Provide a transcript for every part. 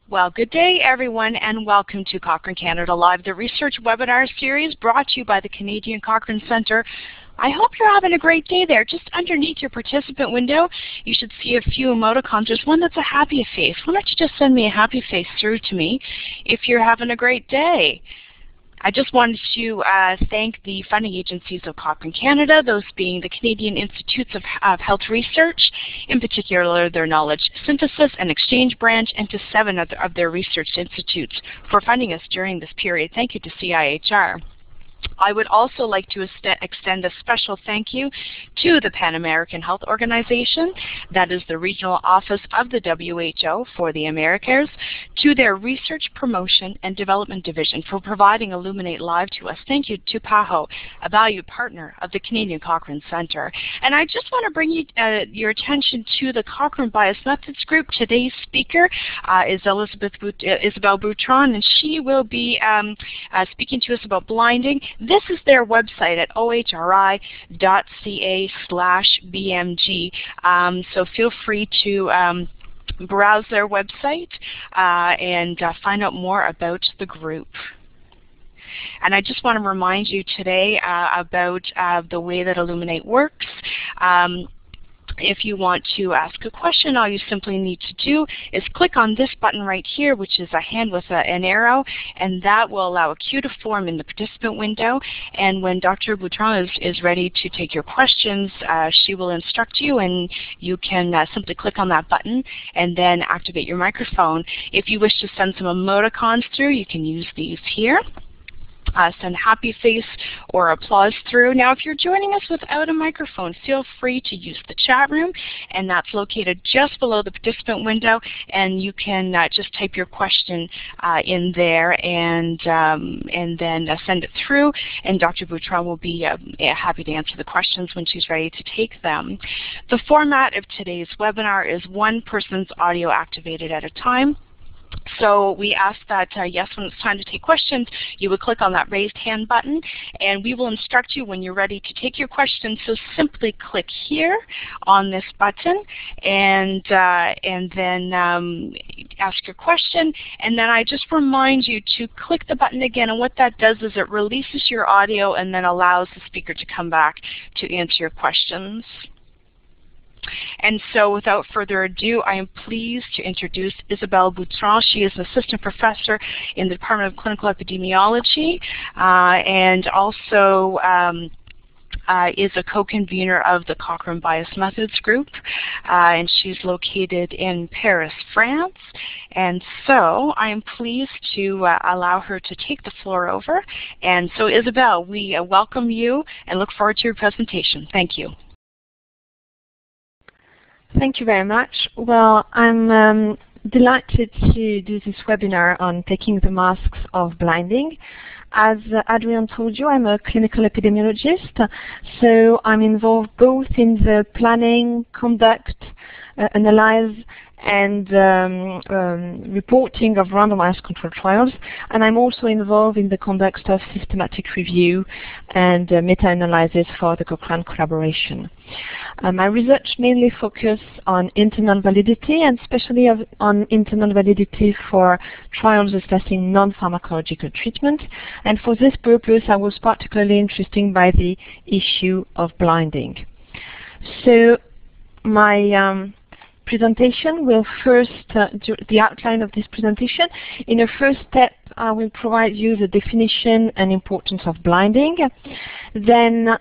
Well, good day, everyone, and welcome to Cochrane Canada Live, the research webinar series brought to you by the Canadian Cochrane Centre. I hope you're having a great day there. Just underneath your participant window, you should see a few emoticons. There's one that's a happy face. Why don't you just send me a happy face through to me if you're having a great day? I just wanted to thank the funding agencies of Cochrane Canada, those being the Canadian Institutes of Health Research, in particular their Knowledge Synthesis and Exchange branch, and to 7 of their research institutes for funding us during this period. Thank you to CIHR. I would also like to extend a special thank you to the Pan American Health Organization, that is the regional office of the WHO for the Americas, to their Research Promotion and Development Division for providing Illuminate Live to us. Thank you to PAHO, a valued partner of the Canadian Cochrane Centre. And I just want to bring your attention to the Cochrane Bias Methods Group. Today's speaker is Isabelle Boutron, and she will be speaking to us about blinding. This is their website at ohri.ca/BMG. So feel free to browse their website and find out more about the group. And I just want to remind you today about the way that Illuminate works. If you want to ask a question, all you simply need to do is click on this button right here, which is a hand with an arrow, and that will allow a queue to form in the participant window. And when Dr. Boutron is ready to take your questions, she will instruct you, and you can simply click on that button and then activate your microphone. If you wish to send some emoticons through, you can use these here. Send happy face or applause through. Now, if you're joining us without a microphone, feel free to use the chat room, and that's located just below the participant window, and you can just type your question in there and then send it through, and Dr. Boutron will be happy to answer the questions when she's ready to take them. The format of today's webinar is one person's audio activated at a time. So we ask that, yes, when it's time to take questions, you would click on that raised hand button, and we will instruct you when you're ready to take your questions. So simply click here on this button and then ask your question. And then I just remind you to click the button again, and what that does is it releases your audio and then allows the speaker to come back to answer your questions. And so without further ado, I am pleased to introduce Isabelle Boutron. She is an assistant professor in the Department of Clinical Epidemiology and also is a co-convener of the Cochrane Bias Methods Group, and she's located in Paris, France. And so I am pleased to allow her to take the floor over. And so Isabelle, we welcome you and look forward to your presentation. Thank you. Thank you very much. Well, I'm delighted to do this webinar on taking the masks of blinding. As Adrian told you, I'm a clinical epidemiologist, so I'm involved both in the planning, conduct, analyze, and reporting of randomized controlled trials, and I'm also involved in the conduct of systematic review and meta-analysis for the Cochrane collaboration. My research mainly focuses on internal validity, and especially on internal validity for trials assessing non-pharmacological treatment. And for this purpose, I was particularly interested by the issue of blinding. So my presentation will first, the outline of this presentation. In a first step, I will provide you the definition and importance of blinding. Then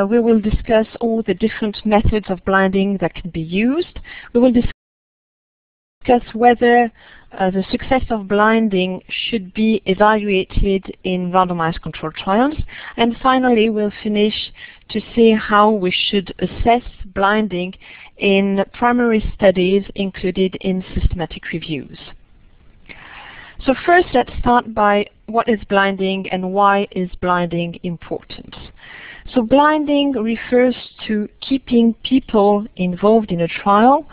we will discuss all the different methods of blinding that can be used. We will discuss whether the success of blinding should be evaluated in randomized controlled trials. And finally, we'll finish to see how we should assess blinding in primary studies included in systematic reviews. So first, let's start by what is blinding and why is blinding important. So blinding refers to keeping people involved in a trial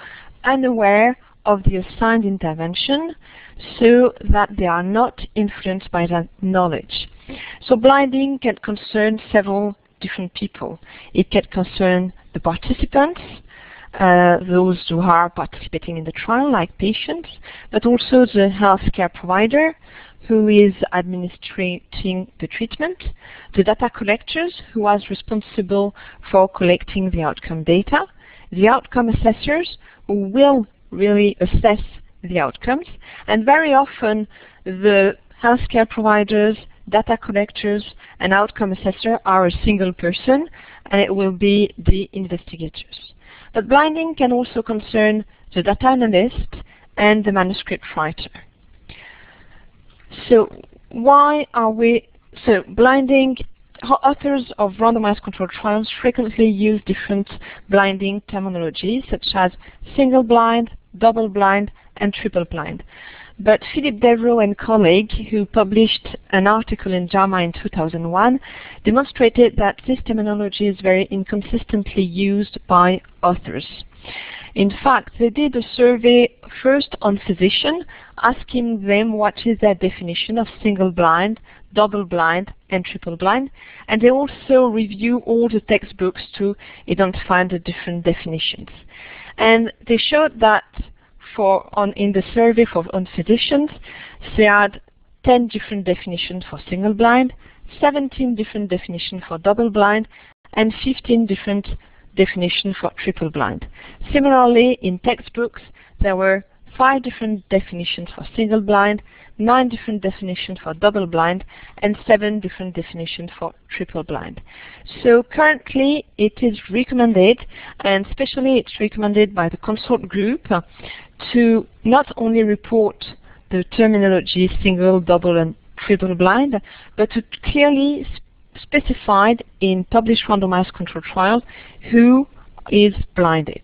unaware of the assigned intervention so that they are not influenced by that knowledge. So blinding can concern several different people. It can concern the participants, those who are participating in the trial, like patients, but also the healthcare provider who is administrating the treatment, the data collectors who are responsible for collecting the outcome data, the outcome assessors who will really assess the outcomes, and very often the healthcare providers, data collectors, and outcome assessor are a single person, and it will be the investigators. But blinding can also concern the data analyst and the manuscript writer. So blinding, authors of randomized controlled trials frequently use different blinding terminologies such as single blind, double blind, and triple blind. But Philippe Devreau and colleagues, who published an article in JAMA in 2001, demonstrated that this terminology is very inconsistently used by authors. In fact, they did a survey first on physicians, asking them what is their definition of single blind, double blind, and triple blind, and they also review all the textbooks to identify the different definitions. And they showed that in the survey on physicians, they had 10 different definitions for single blind, 17 different definitions for double blind, and 15 different definitions for triple blind. Similarly, in textbooks, there were 5 different definitions for single blind, 9 different definitions for double blind, and 7 different definitions for triple blind. So currently it is recommended, and especially it's recommended by the consult group, to not only report the terminology single, double, and triple blind, but to clearly specify in published randomized controlled trial who is blinded.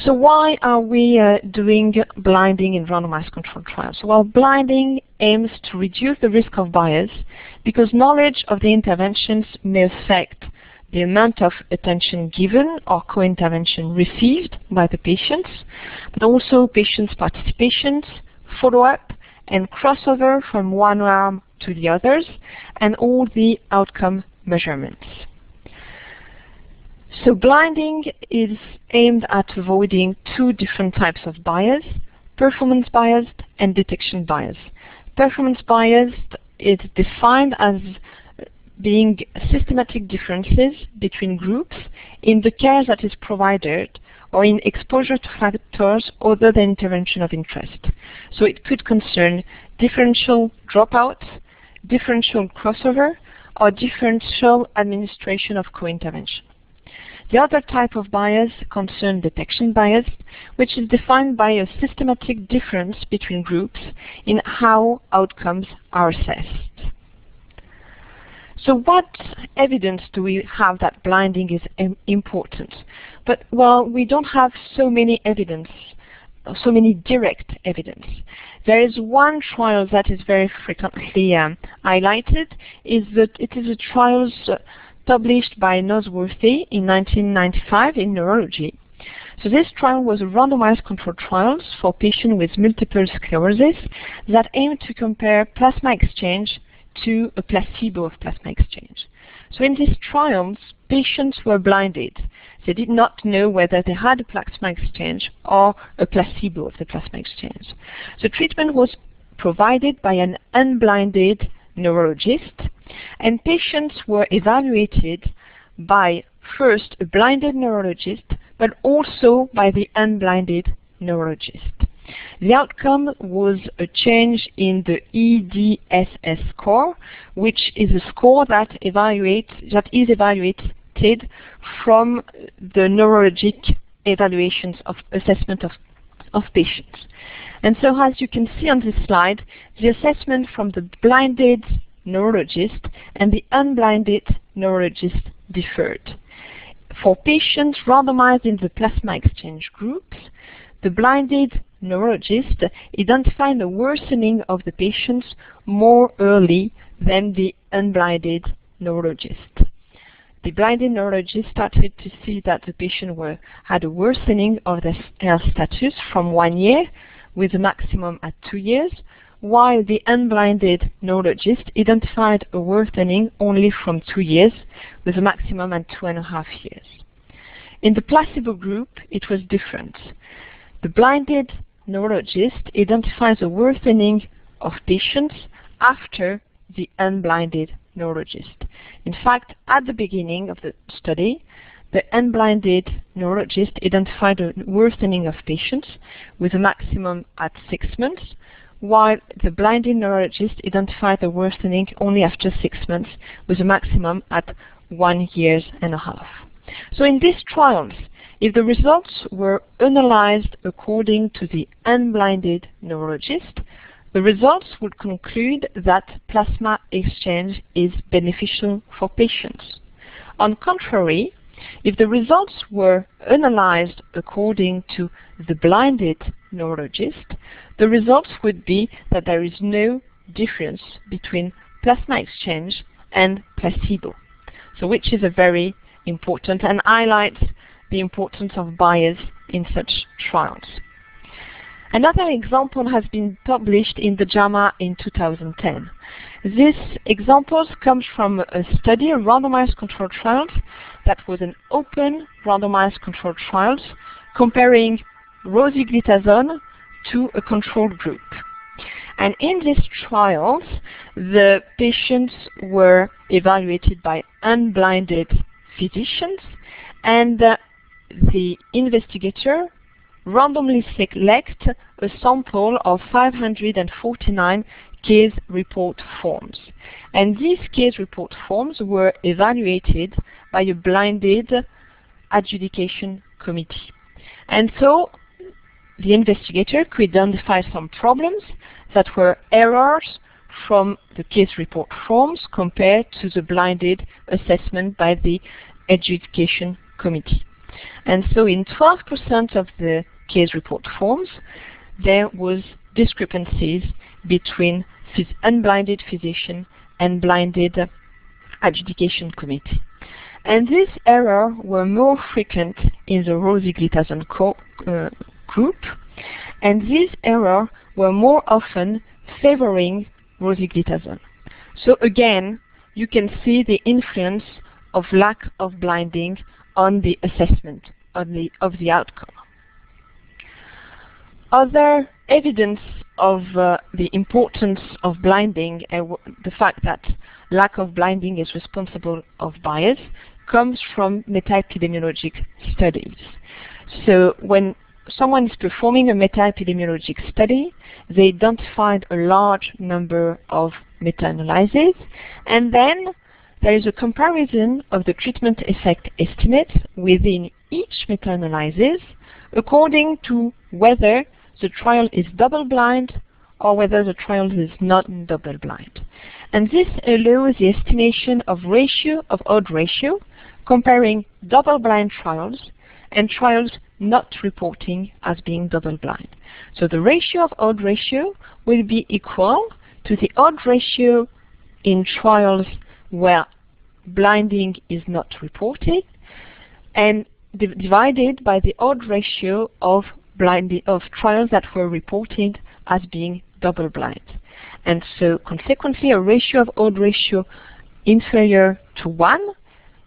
So why are we doing blinding in randomized controlled trials? Well, blinding aims to reduce the risk of bias because knowledge of the interventions may affect the amount of attention given or co-intervention received by the patients, but also patients' participations, follow-up, and crossover from one arm to the others, and all the outcome measurements. So blinding is aimed at avoiding 2 different types of bias, performance biased and detection bias. Performance biased is defined as being systematic differences between groups in the care that is provided or in exposure to factors other than intervention of interest. So it could concern differential dropouts, differential crossover, or differential administration of co-intervention. The other type of bias concerns detection bias, which is defined by a systematic difference between groups in how outcomes are assessed. So what evidence do we have that blinding is important? But, well, we don't have so many evidence, so many direct evidence. There is one trial that is very frequently highlighted, is that it is a trial published by Nosworthy in 1995 in Neurology. So this trial was a randomized controlled trial for patients with multiple sclerosis that aimed to compare plasma exchange to a placebo of plasma exchange. So in these trials, patients were blinded. They did not know whether they had a plasma exchange or a placebo of the plasma exchange. The treatment was provided by an unblinded neurologist, and patients were evaluated by first a blinded neurologist, but also by the unblinded neurologist. The outcome was a change in the EDSS score, which is a score that is evaluated from the neurologic evaluations of assessment of patients. And so as you can see on this slide, the assessment from the blinded neurologist and the unblinded neurologist differed. For patients randomized in the plasma exchange groups, the blinded neurologist identified a worsening of the patients more early than the unblinded neurologist. The blinded neurologist started to see that the patient had a worsening of their health status from 1 year, with a maximum at 2 years, while the unblinded neurologist identified a worsening only from 2 years, with a maximum at 2.5 years. In the placebo group, it was different. The blinded neurologist identifies a worsening of patients after the unblinded neurologist. In fact, at the beginning of the study, the unblinded neurologist identified a worsening of patients with a maximum at 6 months, while the blinded neurologist identified a worsening only after 6 months with a maximum at 1.5 years. So in these trials, if the results were analyzed according to the unblinded neurologist, the results would conclude that plasma exchange is beneficial for patients. On the contrary, if the results were analyzed according to the blinded neurologist, the results would be that there is no difference between plasma exchange and placebo. So which is a very important and highlights the importance of bias in such trials. Another example has been published in the JAMA in 2010. This example comes from a study, a randomized controlled trial, that was an open randomized controlled trial comparing rosiglitazone to a control group. And in these trials, the patients were evaluated by unblinded physicians, and the investigator randomly select a sample of 549 case report forms. And these case report forms were evaluated by a blinded adjudication committee. And so the investigator could identify some problems that were errors from the case report forms compared to the blinded assessment by the adjudication committee. And so in 12% of the case report forms, there was discrepancies between unblinded physician and blinded adjudication committee. And these errors were more frequent in the rosiglitazone group, and these errors were more often favoring rosiglitazone. So again, you can see the influence of lack of blinding on the assessment of the outcome. Other evidence of the importance of blinding and the fact that lack of blinding is responsible of bias comes from meta-epidemiologic studies. So when someone is performing a meta-epidemiologic study, they identified a large number of meta-analyses, and then there is a comparison of the treatment effect estimates within each meta-analysis according to whether the trial is double-blind or whether the trial is not double-blind. And this allows the estimation of odds ratio, comparing double-blind trials and trials not reporting as being double-blind. So the ratio of odds ratio will be equal to the odds ratio in trials where blinding is not reported, and divided by the odds ratio of trials that were reported as being double-blind. And so consequently, a ratio of odds ratio inferior to 1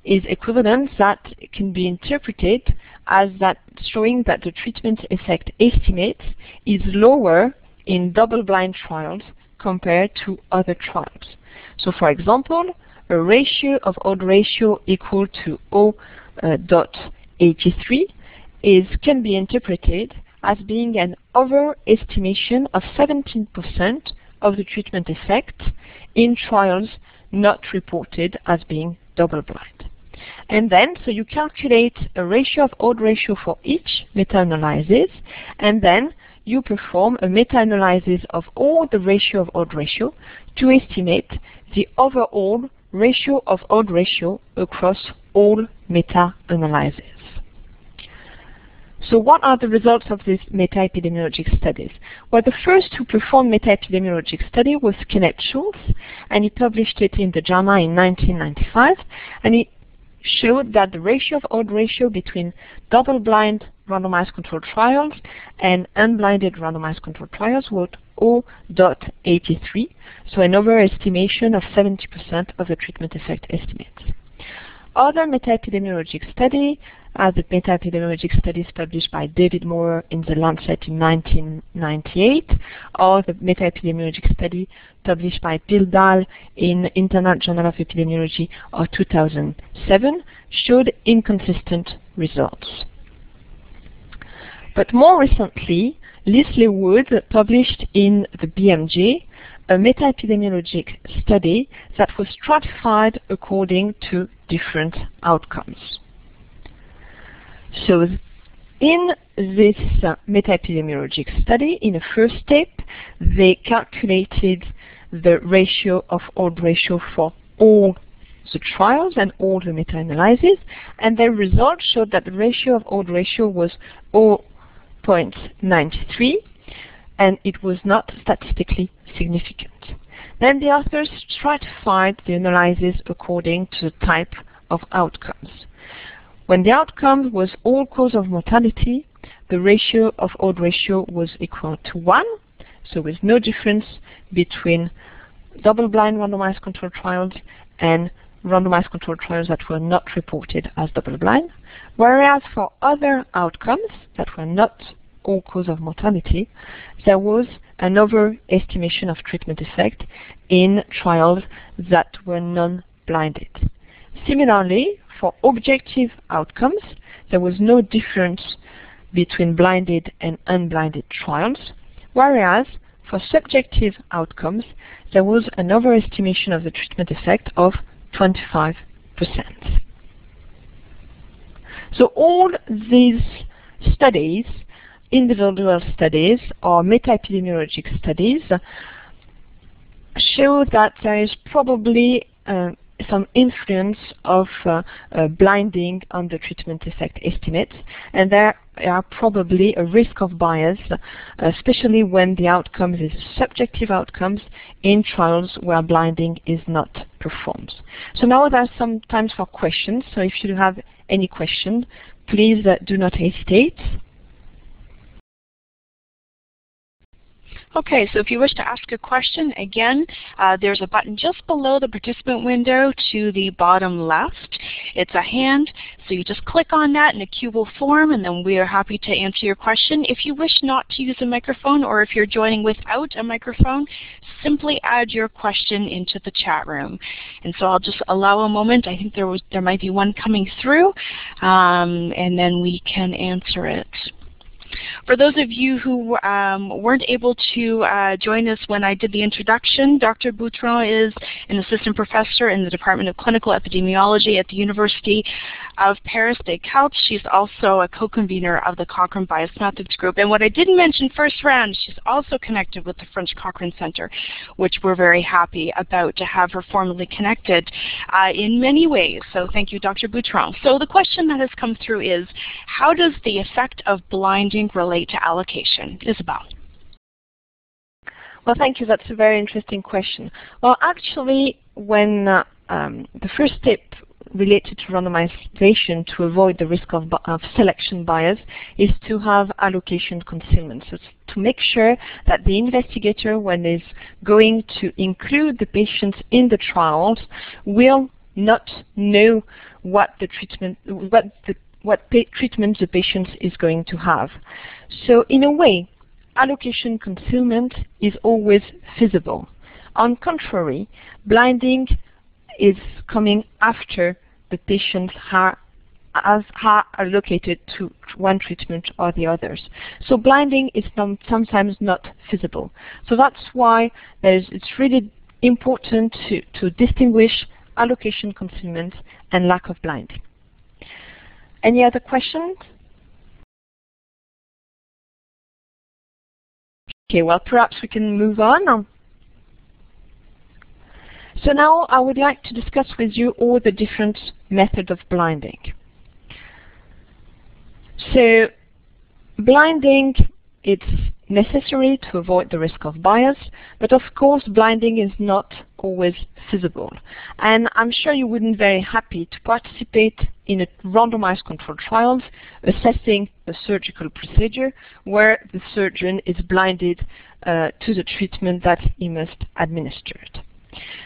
is equivalent that can be interpreted as that showing that the treatment effect estimate is lower in double-blind trials compared to other trials. So for example, a ratio of odds ratio equal to 0.83 can be interpreted as being an overestimation of 17% of the treatment effect in trials not reported as being double-blind. And then, so you calculate a ratio of odds ratio for each meta-analysis, and then you perform a meta-analysis of all the ratio of odds ratio to estimate the overall ratio of odds ratio across all meta-analyses. So what are the results of these meta-epidemiologic studies? Well, the first to perform meta-epidemiologic study was Kenneth Schultz, and he published it in the JAMA in 1995, and he showed that the ratio of odds ratio between double-blind randomized controlled trials and unblinded randomized controlled trials was 0.83, so an overestimation of 70% of the treatment effect estimates. Other meta-epidemiologic studies as the meta-epidemiologic studies published by David Moore in The Lancet in 1998, or the meta-epidemiologic study published by Bill Dahl in International Journal of Epidemiology of 2007, showed inconsistent results. But more recently, Leslie Wood published in the BMJ a meta-epidemiologic study that was stratified according to different outcomes. So in this meta-epidemiologic study, in the first step, they calculated the ratio of odds ratio for all the trials and all the meta-analyses, and their results showed that the ratio of odds ratio was 0.93, and it was not statistically significant. Then the authors stratified the analysis according to the type of outcomes. When the outcome was all cause of mortality, the ratio of odds ratio was equal to 1, so with no difference between double-blind randomized controlled trials and randomized controlled trials that were not reported as double-blind, whereas for other outcomes that were not all cause of mortality, there was an overestimation of treatment effect in trials that were non-blinded. Similarly, for objective outcomes, there was no difference between blinded and unblinded trials, whereas for subjective outcomes, there was an overestimation of the treatment effect of 25%. So all these studies, individual studies or meta-epidemiologic studies, show that there is probably some influence of blinding on the treatment effect estimates, and there are probably a risk of bias, especially when the outcomes is subjective outcomes in trials where blinding is not performed. So now there's some time for questions, so if you have any question, please do not hesitate. Okay, so if you wish to ask a question, again, there's a button just below the participant window to the bottom left. It's a hand, so you just click on that and a queue will form, and then we are happy to answer your question. If you wish not to use a microphone, or if you're joining without a microphone, simply add your question into the chat room. And so I'll just allow a moment. I think there might be one coming through, and then we can answer it. For those of you who weren't able to join us when I did the introduction, Dr. Boutron is an assistant professor in the Department of Clinical Epidemiology at the University of Paris-Descartes. She's also a co-convener of the Cochrane Bias Methods Group. And what I didn't mention first round, she's also connected with the French Cochrane Center, which we're very happy about to have her formally connected in many ways. So thank you, Dr. Boutron. So the question that has come through is, how does the effect of blinding relate to allocation? Isabelle. Well, thank you. That's a very interesting question. Well, actually, when the first step related to randomization to avoid the risk of selection bias is to have allocation concealment. So to make sure that the investigator, when is going to include the patients in the trials, will not know what the treatment, treatment the patient is going to have. So in a way, allocation concealment is always feasible. On contrary, blinding is coming after the patients are allocated to one treatment or the others. So blinding is sometimes not feasible. So that's why it's really important to distinguish allocation concealment and lack of blinding. Any other questions? Okay, well, perhaps we can move on. So now I would like to discuss with you all the different methods of blinding. So blinding, it's necessary to avoid the risk of bias, but of course blinding is not always feasible. And I'm sure you wouldn't be very happy to participate in a randomized controlled trials assessing a surgical procedure where the surgeon is blinded to the treatment that he must administer.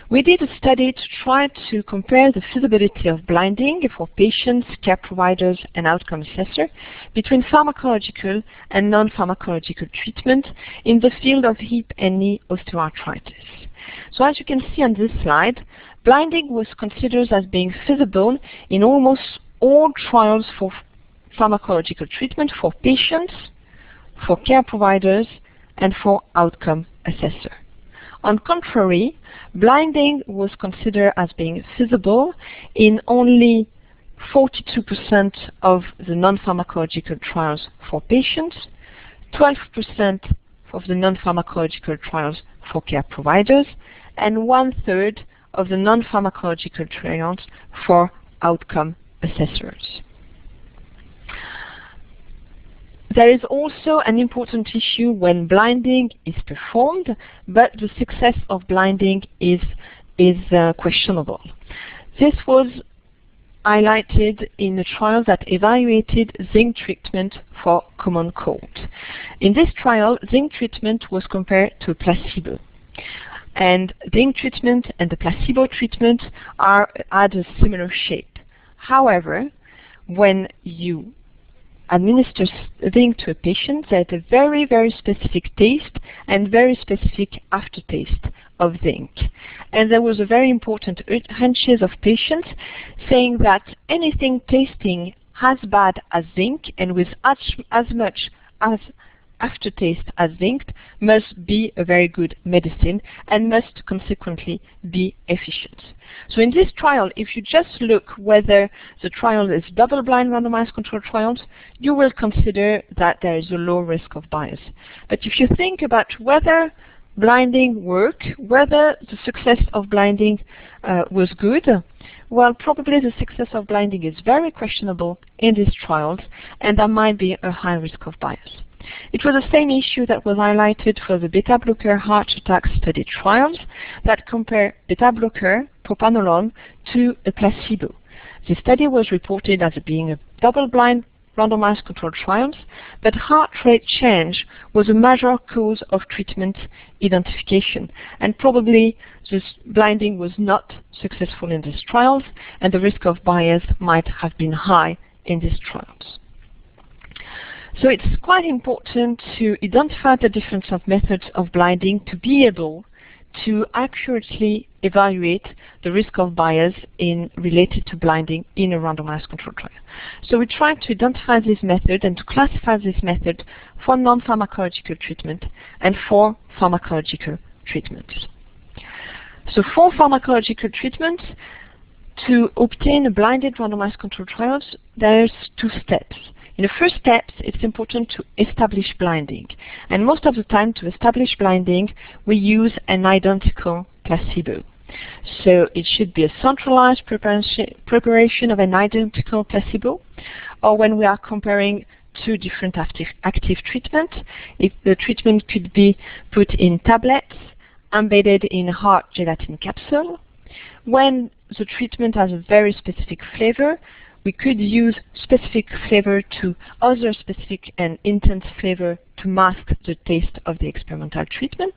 We did a study to try to compare the feasibility of blinding for patients, care providers, and outcome assessor between pharmacological and non-pharmacological treatment in the field of hip and knee osteoarthritis. So as you can see on this slide, blinding was considered as being feasible in almost all trials for pharmacological treatment for patients, for care providers, and for outcome assessor. On contrary, blinding was considered as being feasible in only 42% of the non-pharmacological trials for patients, 12% of the non-pharmacological trials for care providers, and 1/3 of the non-pharmacological trials for outcome assessors. There is also an important issue when blinding is performed, but the success of blinding is questionable. This was highlighted in a trial that evaluated zinc treatment for common cold. In this trial, zinc treatment was compared to a placebo. And zinc treatment and the placebo treatment had a similar shape. However, when you administer zinc to a patient, there's a very, very specific taste and very specific aftertaste of zinc. And there was a very important hunches of patients saying that anything tasting as bad as zinc and with as much as aftertaste as zinc must be a very good medicine and must consequently be efficient. So in this trial, if you just look whether the trial is double-blind randomized controlled trials, you will consider that there is a low risk of bias. But if you think about whether blinding worked, whether the success of blinding was good, well, probably the success of blinding is very questionable in these trials, and there might be a high risk of bias. It was the same issue that was highlighted for the beta blocker heart attack study trials that compare beta blocker, propranolol, to a placebo. The study was reported as being a double-blind randomized controlled trials, but heart rate change was a major cause of treatment identification, and probably this blinding was not successful in these trials, and the risk of bias might have been high in these trials. So it's quite important to identify the difference of methods of blinding to be able to accurately evaluate the risk of bias related to blinding in a randomized controlled trial. So we try to identify this method and to classify this method for non-pharmacological treatment and for pharmacological treatments. So for pharmacological treatments, to obtain a blinded randomized controlled trials, there's 2 steps. In the first step, it's important to establish blinding. And most of the time, to establish blinding, we use an identical placebo. So it should be a centralized preparation of an identical placebo, or when we are comparing 2 different active treatments, if the treatment could be put in tablets, embedded in a hard gelatin capsule. When the treatment has a very specific flavor, we could use specific flavor to other specific and intense flavor to mask the taste of the experimental treatment.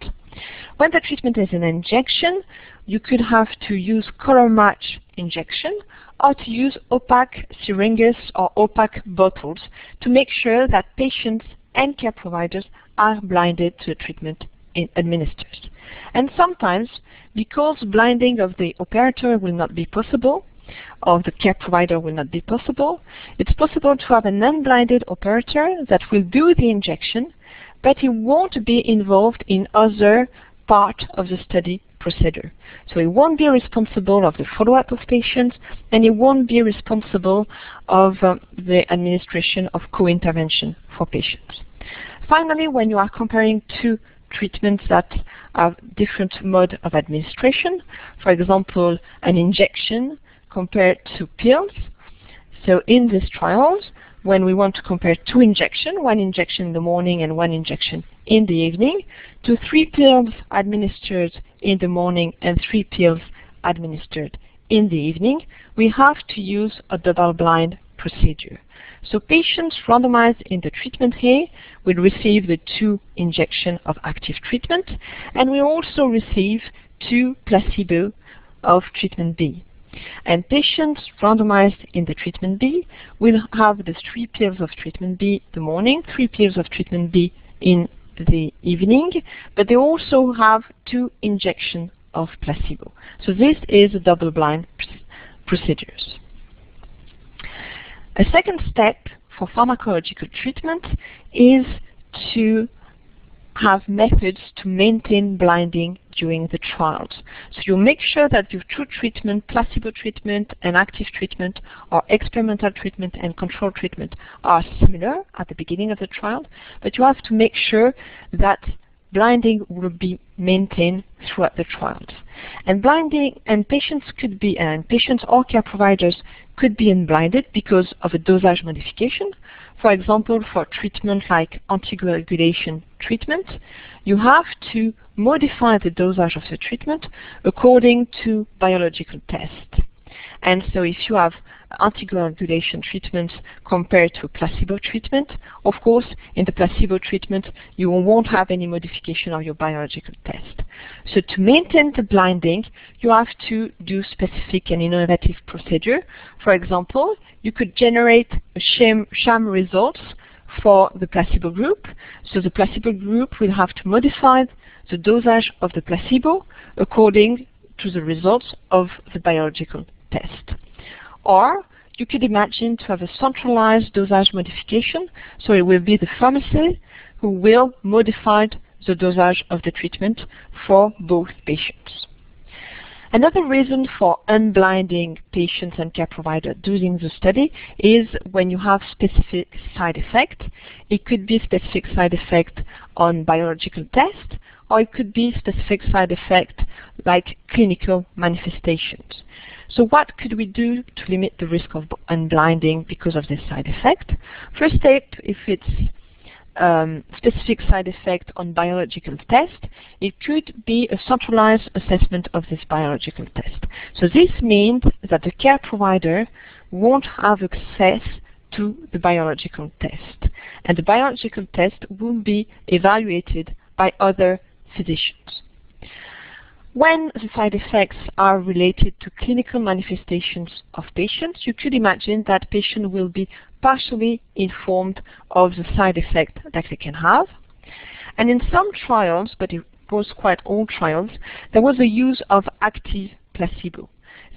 When the treatment is an injection, you could have to use color match injection or to use opaque syringes or opaque bottles to make sure that patients and care providers are blinded to the treatment administered. And sometimes, because blinding of the operator will not be possible, or the care provider will not be possible, it's possible to have an unblinded operator that will do the injection, but he won't be involved in other part of the study procedure. So he won't be responsible of the follow-up of patients, and he won't be responsible of the administration of co-intervention for patients. Finally, when you are comparing 2 treatments that have different mode of administration, for example, an injection compared to pills. So in these trials, when we want to compare 2 injections, 1 injection in the morning and 1 injection in the evening, to 3 pills administered in the morning and 3 pills administered in the evening, we have to use a double-blind procedure. So patients randomized in the treatment A will receive the 2 injections of active treatment, and will also receive to placebo of treatment B. And patients randomized in the treatment B will have the 3 pills of treatment B in the morning, 3 pills of treatment B in the evening, but they also have 2 injections of placebo. So this is a double-blind procedures. A second step for pharmacological treatment is to have methods to maintain blinding during the trials. So you make sure that your 2 treatment, placebo treatment and active treatment, or experimental treatment and control treatment, are similar at the beginning of the trial, but you have to make sure that blinding will be maintained throughout the trials. And blinding, and patients or care providers could be unblinded because of a dosage modification. For example, for treatment like anticoagulation treatment, you have to modify the dosage of the treatment according to biological tests. And so if you have anticoagulation treatment compared to placebo treatment, of course, in the placebo treatment, you won't have any modification of your biological test. So to maintain the blinding, you have to do specific and innovative procedure. For example, you could generate a sham results for the placebo group. So the placebo group will have to modify the dosage of the placebo according to the results of the biological test. Or you could imagine to have a centralized dosage modification, so it will be the pharmacy who will modify the dosage of the treatment for both patients. Another reason for unblinding patients and care providers during the study is when you have specific side effect. It could be specific side effect on biological test, or it could be specific side effect like clinical manifestations. So what could we do to limit the risk of unblinding because of this side effect? First step, if it's specific side effect on biological test, it could be a centralized assessment of this biological test. So this means that the care provider won't have access to the biological test, and the biological test will be evaluated by other physicians. When the side effects are related to clinical manifestations of patients, you could imagine that patient will be partially informed of the side effect that they can have. And in some trials, but it was quite all trials, there was a use of active placebo.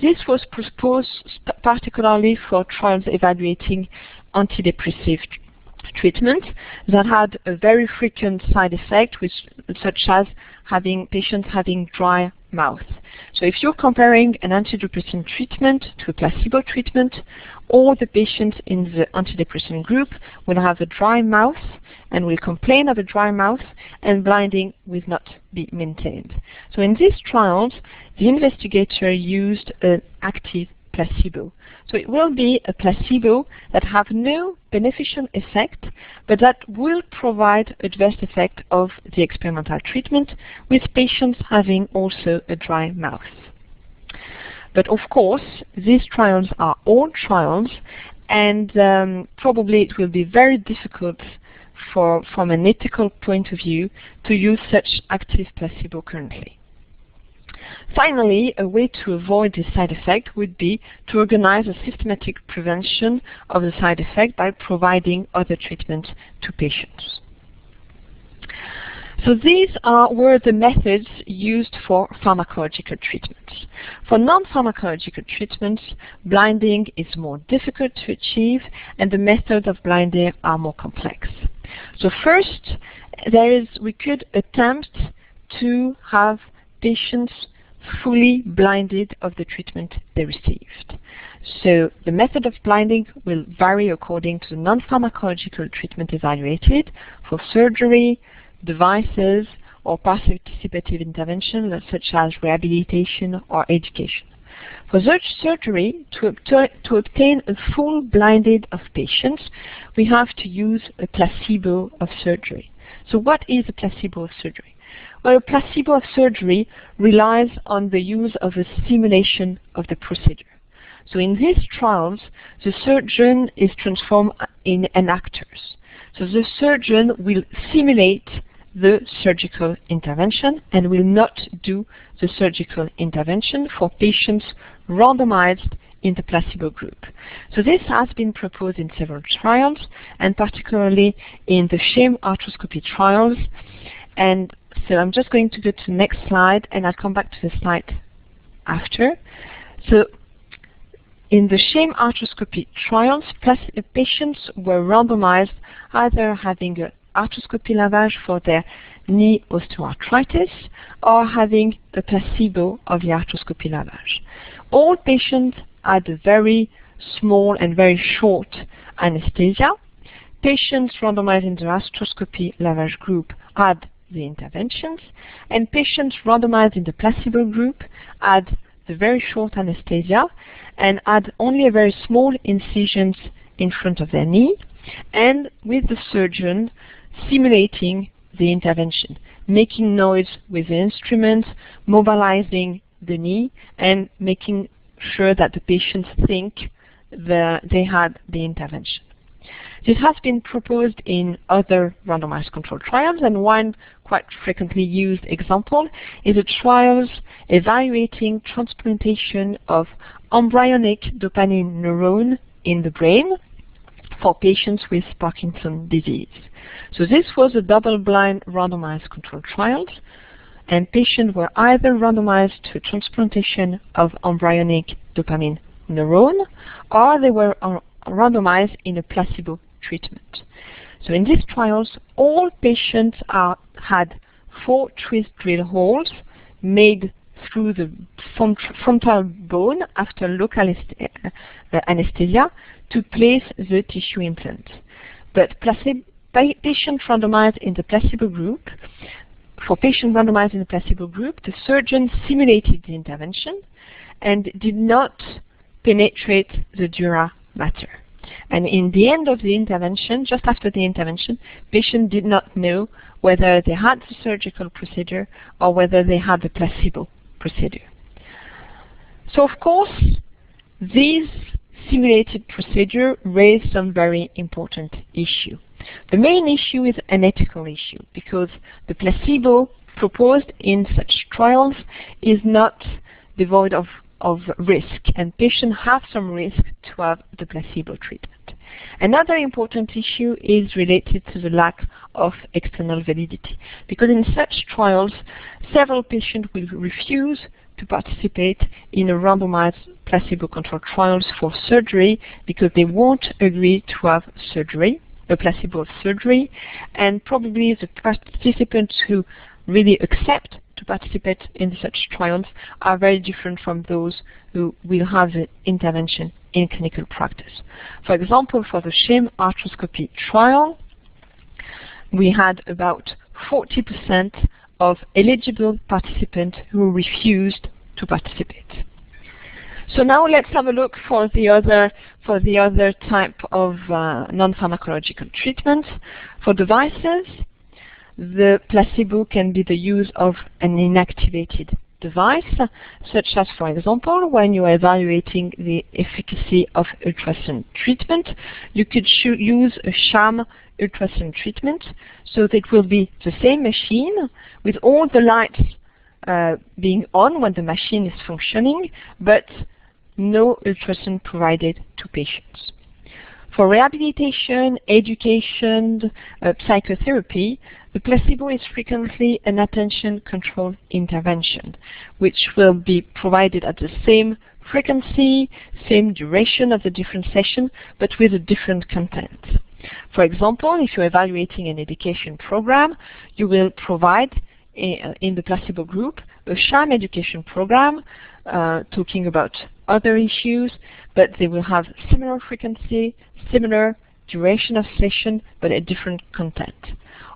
This was proposed particularly for trials evaluating antidepressive treatment that had a very frequent side effect, such as patients having dry mouth. So if you're comparing an antidepressant treatment to a placebo treatment, all the patients in the antidepressant group will have a dry mouth and will complain of a dry mouth, and blinding will not be maintained. So in these trials, the investigator used an active placebo. So it will be a placebo that have no beneficial effect, but that will provide adverse effect of the experimental treatment, with patients having also a dry mouth. But of course, these trials are all trials, and probably it will be very difficult from an ethical point of view to use such active placebo currently. Finally, a way to avoid this side effect would be to organize a systematic prevention of the side effect by providing other treatments to patients. So these were the methods used for pharmacological treatments. For non-pharmacological treatments, blinding is more difficult to achieve, and the methods of blinding are more complex. So first, we could attempt to have patients fully blinded of the treatment they received. So the method of blinding will vary according to the non-pharmacological treatment evaluated for surgery, devices, or participative intervention such as rehabilitation or education. For surgery, to obtain a full blinded of patients, we have to use a placebo of surgery. So what is a placebo of surgery? Well, a placebo of surgery relies on the use of a simulation of the procedure. So in these trials, the surgeon is transformed in an actor. So the surgeon will simulate the surgical intervention and will not do the surgical intervention for patients randomized in the placebo group. So this has been proposed in several trials, and particularly in the sham arthroscopy trials. And so I'm just going to go to the next slide, and I'll come back to the slide after. So in the sham arthroscopy trials, patients were randomized either having an arthroscopy lavage for their knee osteoarthritis or having the placebo of the arthroscopy lavage. All patients had a very small and very short anesthesia. Patients randomized in the arthroscopy lavage group had the interventions, and patients randomized in the placebo group had the very short anesthesia and had only a very small incisions in front of their knee, and with the surgeon simulating the intervention, making noise with the instrument, mobilizing the knee, and making sure that the patients think that they had the intervention. This has been proposed in other randomized controlled trials, and one quite frequently used example is a trials evaluating transplantation of embryonic dopamine neuron in the brain for patients with Parkinson's disease. So this was a double-blind randomized controlled trial, and patients were either randomized to transplantation of embryonic dopamine neuron, or they were randomized in a placebo treatment. So in these trials, all patients had 4 twist drill holes made through the frontal bone after local anesthesia to place the tissue implant. But patients randomized in the placebo group, for patients randomized in the placebo group, the surgeon simulated the intervention and did not penetrate the dura mater. And in the end of the intervention, just after the intervention, patients did not know whether they had the surgical procedure or whether they had the placebo procedure. So of course, these simulated procedure raised some very important issue. The main issue is an ethical issue, because the placebo proposed in such trials is not devoid of risk, and patients have some risk to have the placebo treatment. Another important issue is related to the lack of external validity, because in such trials, several patients will refuse to participate in a randomized placebo-controlled trials for surgery because they won't agree to have surgery, a placebo surgery, and probably the participants who really accept to participate in such trials are very different from those who will have the intervention in clinical practice. For example, for the sham arthroscopy trial, we had about 40% of eligible participants who refused to participate. So now let's have a look for the other type of non-pharmacological treatments. For devices, the placebo can be the use of an inactivated device, such as, for example, when you are evaluating the efficacy of ultrasound treatment, you could use a sham ultrasound treatment, so that it will be the same machine with all the lights being on when the machine is functioning, but no ultrasound provided to patients. For rehabilitation, education, psychotherapy, the placebo is frequently an attention-controlled intervention, which will be provided at the same frequency, same duration of the different session, but with a different content. For example, if you're evaluating an education program, you will provide in the placebo group a sham education program talking about other issues, but they will have similar frequency, similar duration of session, but a different content.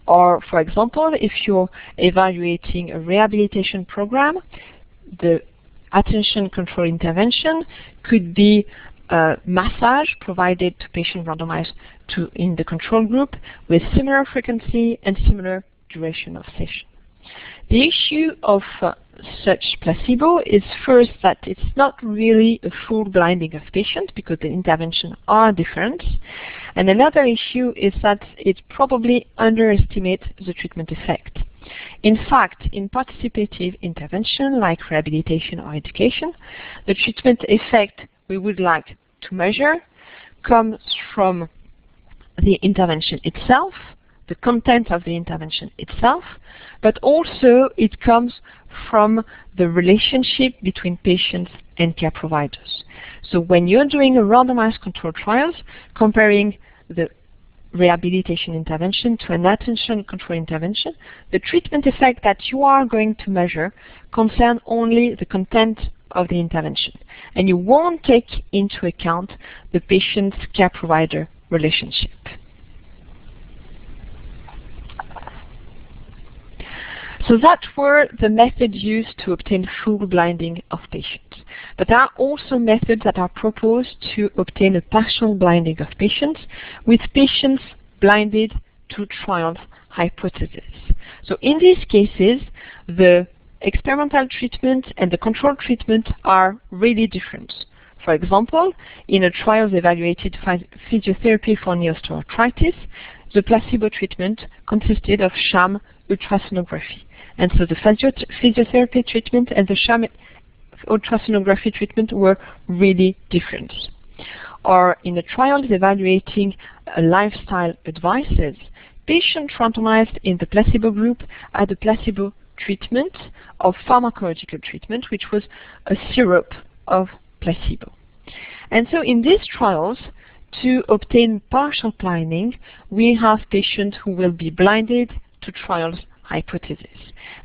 Or, for example, if you're evaluating a rehabilitation program, the attention control intervention could be massage provided to patients randomized in the control group with similar frequency and similar duration of session. The issue of such placebo is first that it's not really a full blinding of patients because the interventions are different. And another issue is that it probably underestimates the treatment effect. In fact, in participative intervention like rehabilitation or education, the treatment effect we would like to measure comes from the intervention itself, the content of the intervention itself, but also it comes from the relationship between patients and care providers. So when you're doing a randomized controlled trials, comparing the rehabilitation intervention to an attention control intervention, the treatment effect that you are going to measure concerns only the content of the intervention, and you won't take into account the patient care provider relationship. So that were the methods used to obtain full blinding of patients. But there are also methods that are proposed to obtain a partial blinding of patients, with patients blinded to trial hypothesis. So in these cases, the experimental treatment and the control treatment are really different. For example, in a trial evaluated physiotherapy for knee osteoarthritis, the placebo treatment consisted of sham ultrasonography. And so the physiotherapy treatment and the sham ultrasonography treatment were really different. Or in a trial evaluating lifestyle advices, patients randomized in the placebo group had a placebo treatment of pharmacological treatment, which was a syrup of placebo. And so in these trials, to obtain partial blinding, we have patients who will be blinded to trials hypothesis.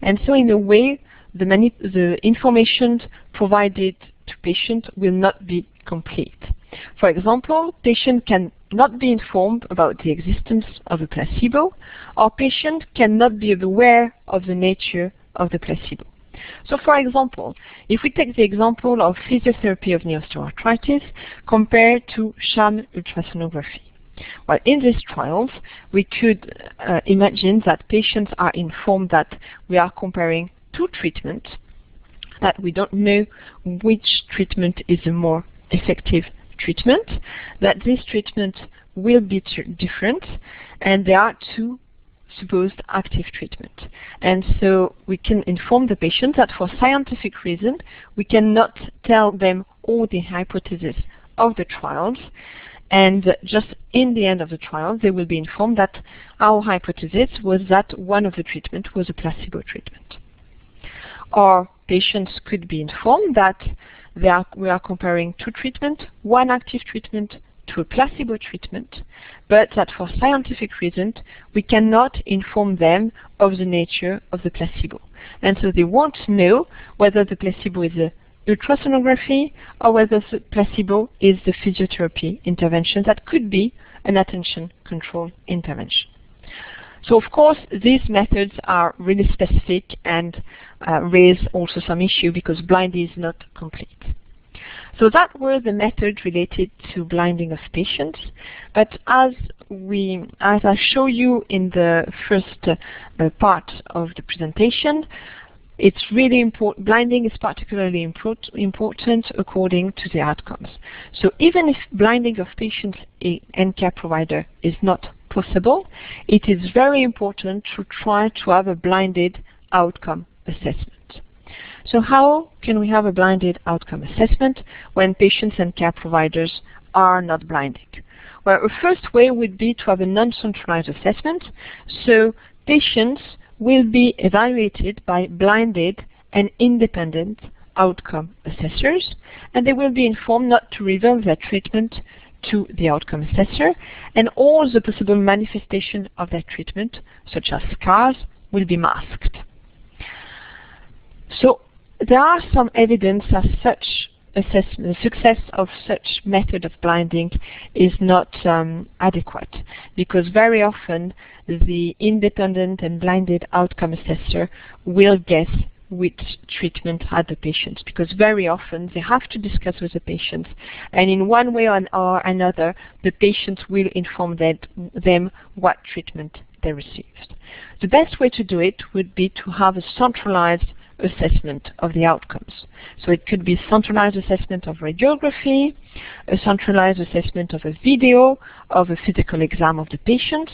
And so in a way, the information provided to patients will not be complete. For example, patients can not be informed about the existence of a placebo, or patients cannot be aware of the nature of the placebo. So for example, if we take the example of physiotherapy of knee osteoarthritis compared to sham ultrasonography. Well, in these trials, we could imagine that patients are informed that we are comparing two treatments, that we don't know which treatment is a more effective treatment, that this treatment will be different, and there are two supposed active treatment. And so we can inform the patient that for scientific reason, we cannot tell them all the hypotheses of the trials, and just in the end of the trial, they will be informed that our hypothesis was that one of the treatment was a placebo treatment. Or patients could be informed that we are comparing two treatments, one active treatment to a placebo treatment, but that for scientific reasons, we cannot inform them of the nature of the placebo. And so they won't know whether the placebo is a ultrasonography or whether the placebo is the physiotherapy intervention that could be an attention control intervention. So of course, these methods are really specific and raise also some issue because blinding is not complete. So that were the methods related to blinding of patients. But as I show you in the first part of the presentation, it's really important. Blinding is particularly important according to the outcomes. So even if blinding of patients and care provider is not possible, it is very important to try to have a blinded outcome assessment. So how can we have a blinded outcome assessment when patients and care providers are not blinded? Well, a first way would be to have a non-centralized assessment. So patients will be evaluated by blinded and independent outcome assessors, and they will be informed not to reveal their treatment to the outcome assessor, and all the possible manifestations of that treatment, such as scars, will be masked. So there are some evidence that such assessment, the success of such method of blinding is not adequate, because very often the independent and blinded outcome assessor will guess which treatment had the patient, because very often they have to discuss with the patients, and in one way or another the patients will inform them what treatment they received. The best way to do it would be to have a centralized assessment of the outcomes. So it could be centralized assessment of radiography, a centralized assessment of a video of a physical exam of the patient,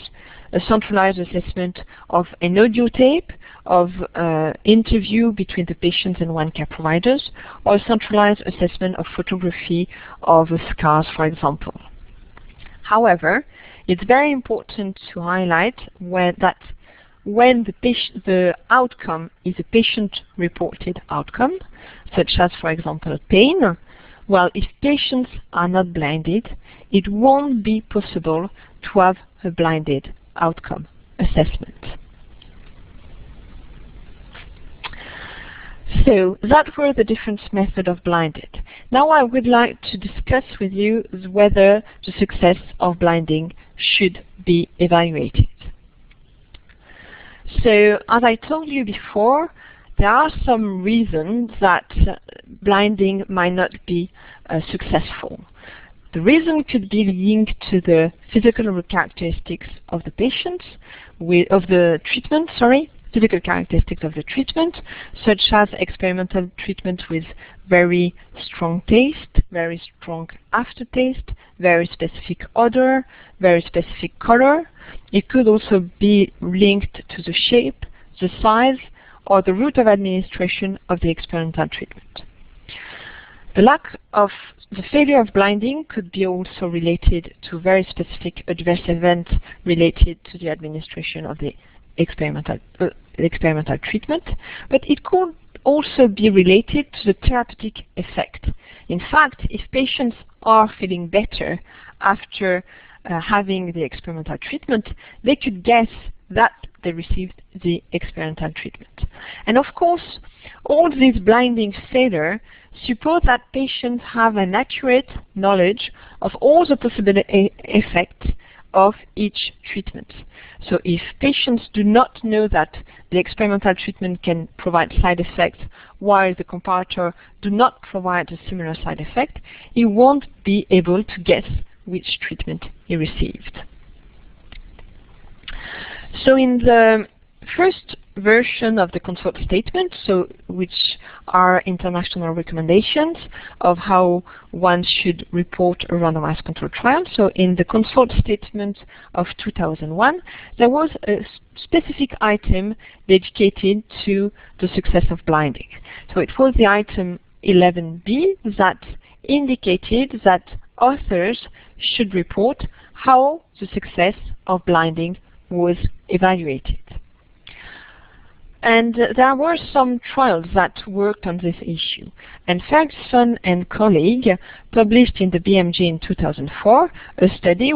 a centralized assessment of an audio tape of interview between the patients and one care providers, or a centralized assessment of photography of scars, for example. However, it's very important to highlight that when the outcome is a patient-reported outcome, such as, for example, pain, well, if patients are not blinded, it won't be possible to have a blinded outcome assessment. So that were the different methods of blinded. Now I would like to discuss with you whether the success of blinding should be evaluated. So as I told you before, there are some reasons that blinding might not be successful. The reason could be linked to the physical characteristics of the physical characteristics of the treatment, such as experimental treatment with very strong taste, very strong aftertaste, very specific odor, very specific color. It could also be linked to the shape, the size, or the route of administration of the experimental treatment. The failure of blinding could be also related to very specific adverse events related to the administration of the experimental treatment, but it could also be related to the therapeutic effect. In fact, if patients are feeling better after having the experimental treatment, they could guess that they received the experimental treatment. And of course, all these blinding failure suppose that patients have an accurate knowledge of all the possible effects of each treatment. So if patients do not know that the experimental treatment can provide side effects while the comparator do not provide a similar side effect, he won't be able to guess which treatment he received. So in the first version of the consult statement, which are international recommendations of how one should report a randomized control trial. So in the consult statement of 2001, there was a specific item dedicated to the success of blinding. So it was the item 11B that indicated that authors should report how the success of blinding was evaluated. And there were some trials that worked on this issue. And Ferguson and colleague published in the BMJ in 2004 a study,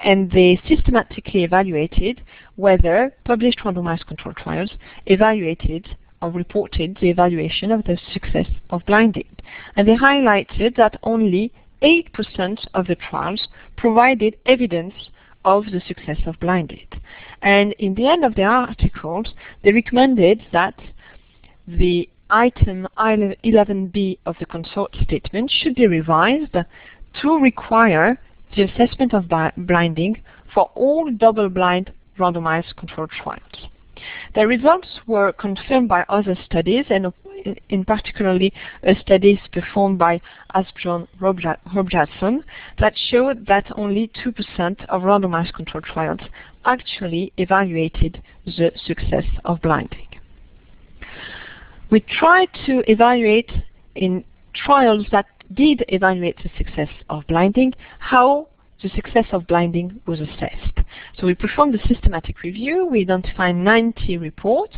and they systematically evaluated whether published randomized control trials evaluated or reported the evaluation of the success of blinding. And they highlighted that only 8% of the trials provided evidence of the success of blinded. And in the end of the articles, they recommended that the item 11B of the consult statement should be revised to require the assessment of blinding for all double-blind randomized controlled trials. The results were confirmed by other studies, and in particularly studies performed by Asbjørn Robertson that showed that only 2% of randomized controlled trials actually evaluated the success of blinding. We tried to evaluate in trials that did evaluate the success of blinding how the success of blinding was assessed. So we performed a systematic review. We identified 90 reports,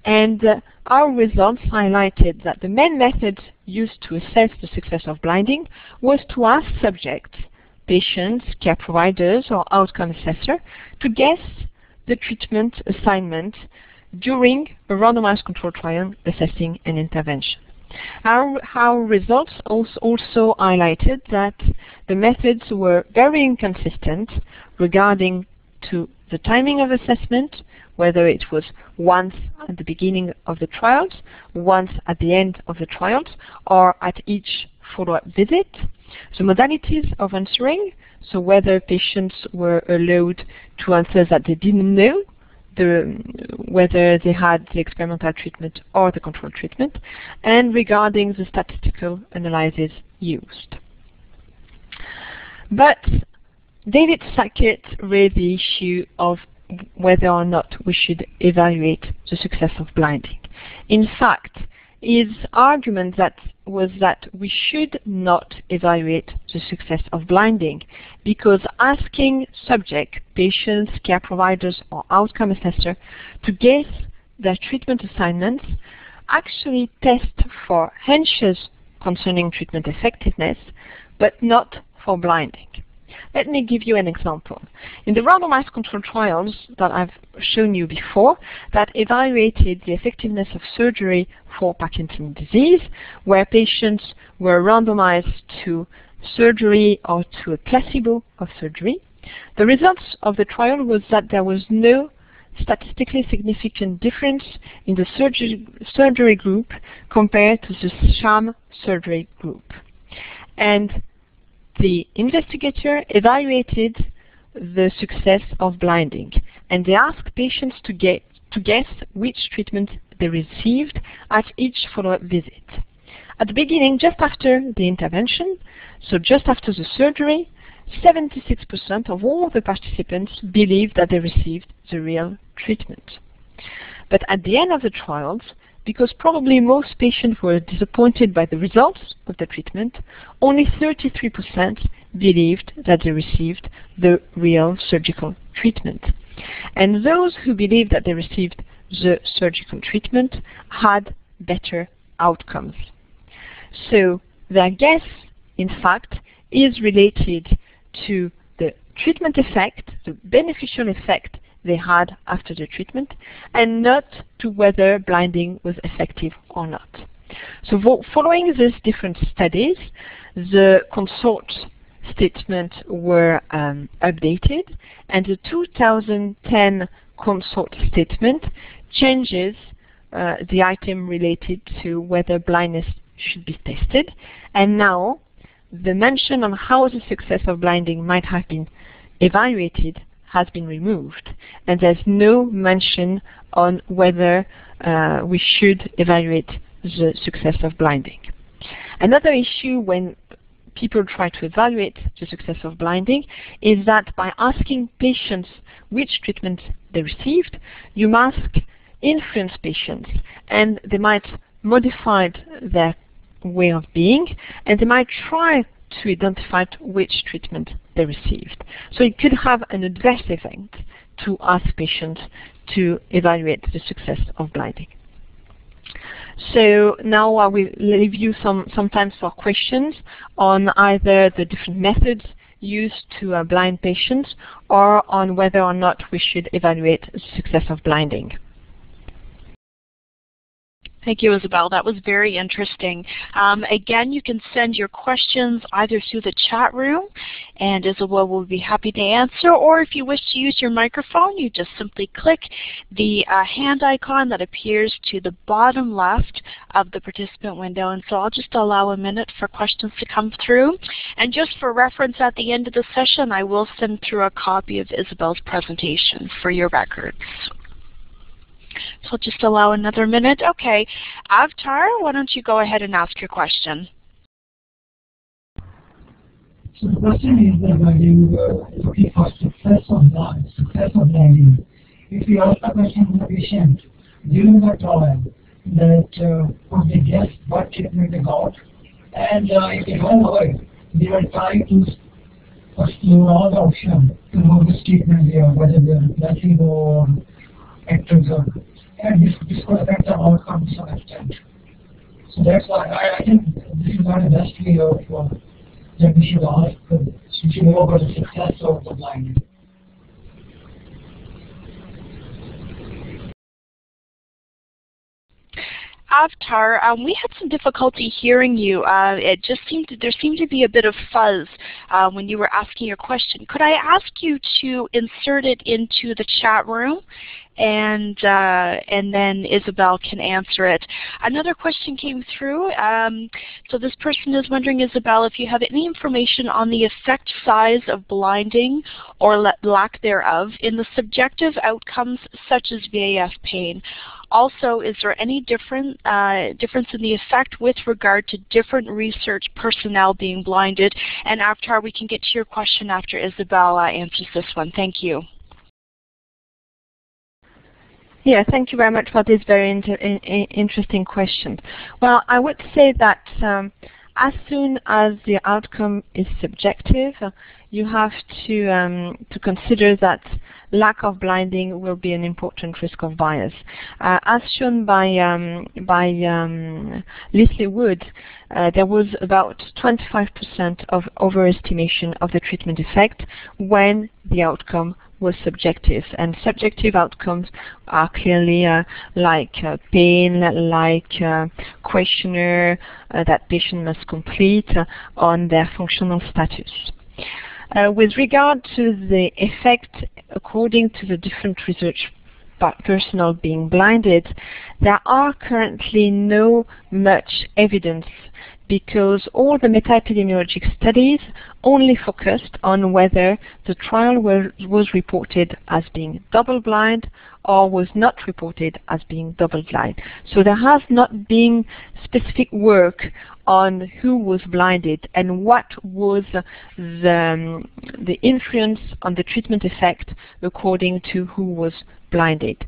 and our results highlighted that the main method used to assess the success of blinding was to ask subjects, patients, care providers, or outcome assessor to guess the treatment assignment during a randomized control trial assessing an intervention. Our results also highlighted that the methods were very inconsistent regarding to the timing of assessment, whether it was once at the beginning of the trials, once at the end of the trials, or at each follow-up visit. The modalities of answering, so whether patients were allowed to answer that they didn't know, whether they had the experimental treatment or the control treatment, and regarding the statistical analysis used. But David Sackett raised the issue of whether or not we should evaluate the success of blinding. In fact, his argument was that we should not evaluate the success of blinding because asking subject, patients, care providers, or outcome assessor to guess their treatment assignments actually test for hunches concerning treatment effectiveness, but not for blinding. Let me give you an example. In the randomized control trials that I've shown you before that evaluated the effectiveness of surgery for Parkinson's disease, where patients were randomized to surgery or to a placebo of surgery, the results of the trial was that there was no statistically significant difference in the surgery group compared to the sham surgery group. And the investigator evaluated the success of blinding, and they asked patients to guess which treatment they received at each follow-up visit. At the beginning, just after the intervention, so just after the surgery, 76% of all the participants believed that they received the real treatment. But at the end of the trials, because probably most patients were disappointed by the results of the treatment, only 33% believed that they received the real surgical treatment. And those who believed that they received the surgical treatment had better outcomes. So their guess, in fact, is related to the treatment effect, the beneficial effect they had after the treatment, and not to whether blinding was effective or not. So following these different studies, the consort statements were updated, and the 2010 consort statement changes the item related to whether blindness should be tested, and now the mention on how the success of blinding might have been evaluated has been removed, and there's no mention on whether we should evaluate the success of blinding. Another issue when people try to evaluate the success of blinding is that by asking patients which treatment they received, you must influence patients, and they might modify their way of being, and they might try to identify which treatment they received. So it could have an adverse effect to ask patients to evaluate the success of blinding. So now I will leave you some time for questions on either the different methods used to blind patients or on whether or not we should evaluate the success of blinding. Thank you, Isabelle. That was very interesting. Again, you can send your questions either through the chat room, and Isabelle will be happy to answer, or if you wish to use your microphone, you just simply click the hand icon that appears to the bottom left of the participant window. And so I'll just allow a minute for questions to come through. And just for reference, at the end of the session, I will send through a copy of Isabelle's presentation for your records. So I'll just allow another minute. Okay, Avtar, why don't you go ahead and ask your question? So the question is that when you looking for success of blinding, if you ask the question to the patient during the trial that would they guess what treatment they got, and if they don't know it, they will try to explore all the options to know which treatment they are, whether they are placebo or active drug, and this could affect the outcome to some extent. So that's why I think this is not the best way of that we should ask. We should know about the success of the blinding. Avtar, we had some difficulty hearing you. There seemed to be a bit of fuzz when you were asking your question. Could I ask you to insert it into the chat room, and then Isabelle can answer it. Another question came through. So this person is wondering, Isabelle, if you have any information on the effect size of blinding or lack thereof in the subjective outcomes such as VAF pain. Also, is there any difference in the effect with regard to different research personnel being blinded? And Avatar, we can get to your question after Isabelle answers this one. Thank you. Yeah, thank you very much for this very interesting question. Well, I would say that as soon as the outcome is subjective, you have to consider that lack of blinding will be an important risk of bias. As shown by Leslie Wood, there was about 25% of overestimation of the treatment effect when the outcome was subjective. And subjective outcomes are clearly like pain, like questionnaire that patient must complete on their functional status. With regard to the effect according to the different research personnel being blinded, there are currently no much evidence because all the meta-epidemiologic studies only focused on whether the trial was reported as being double-blind or was not reported as being double-blind. So there has not been specific work on who was blinded and what was the influence on the treatment effect according to who was blinded.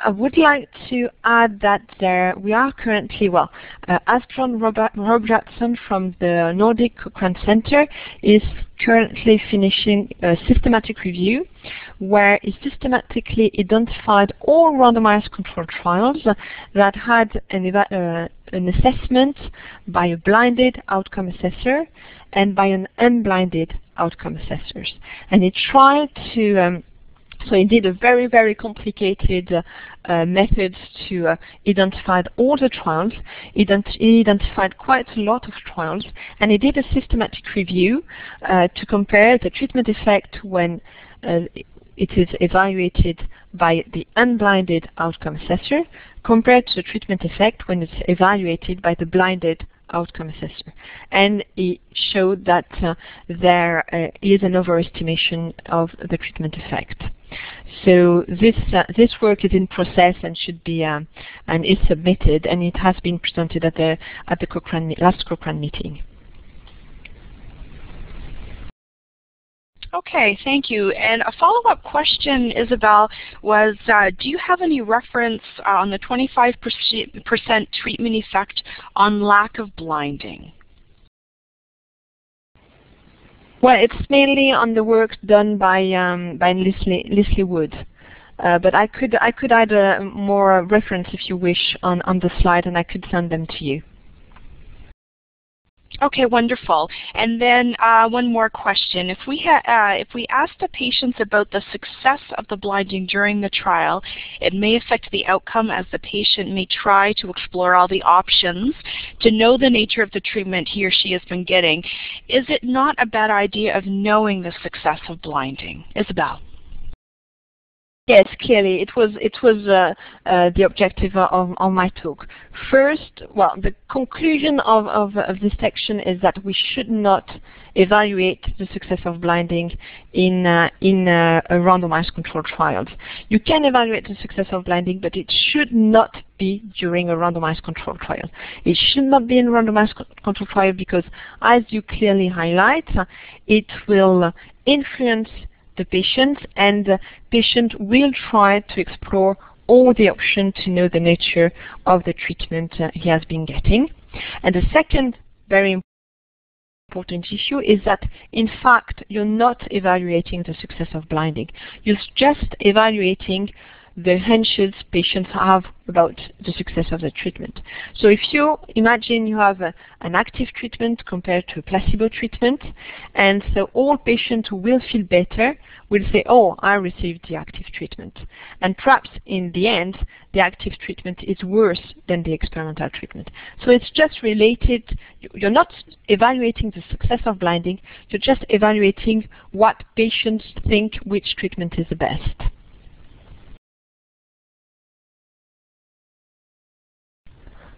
I would like to add that we are currently, Astron Robertson from the Nordic Cochrane Center is currently finishing a systematic review where he systematically identified all randomized controlled trials that had an assessment by a blinded outcome assessor and by an unblinded outcome assessor. And he tried to so he did a very, very complicated method to identify all the trials. He identified quite a lot of trials, and he did a systematic review to compare the treatment effect when it is evaluated by the unblinded outcome assessor compared to the treatment effect when it's evaluated by the blinded outcome assessor. And he showed that there is an overestimation of the treatment effect. So this work is in process and should be and is submitted, and it has been presented at the last Cochrane meeting. Okay, thank you. And a follow-up question, Isabelle, was do you have any reference on the 25% treatment effect on lack of blinding? Well, it's mainly on the work done by Leslie Wood, but I could add more reference if you wish on the slide, and I could send them to you. Okay, wonderful. And then one more question. If we ask the patients about the success of the blinding during the trial, it may affect the outcome as the patient may try to explore all the options to know the nature of the treatment he or she has been getting. Is it not a bad idea of knowing the success of blinding? Isabelle. Yes, clearly, it was the objective of my talk. First, well, the conclusion of this section is that we should not evaluate the success of blinding in a randomized controlled trials. You can evaluate the success of blinding, but it should not be during a randomized controlled trial. It should not be in a randomized controlled trial because, as you clearly highlight, it will influence the patient, and the patient will try to explore all the options to know the nature of the treatment he has been getting. And the second very important issue is that, in fact, you're not evaluating the success of blinding. You're just evaluating the hunches patients have about the success of the treatment. So if you imagine you have an active treatment compared to a placebo treatment, and so all patients who will feel better will say, oh, I received the active treatment. And perhaps in the end, the active treatment is worse than the experimental treatment. So it's just related, you're not evaluating the success of blinding, you're just evaluating what patients think which treatment is the best.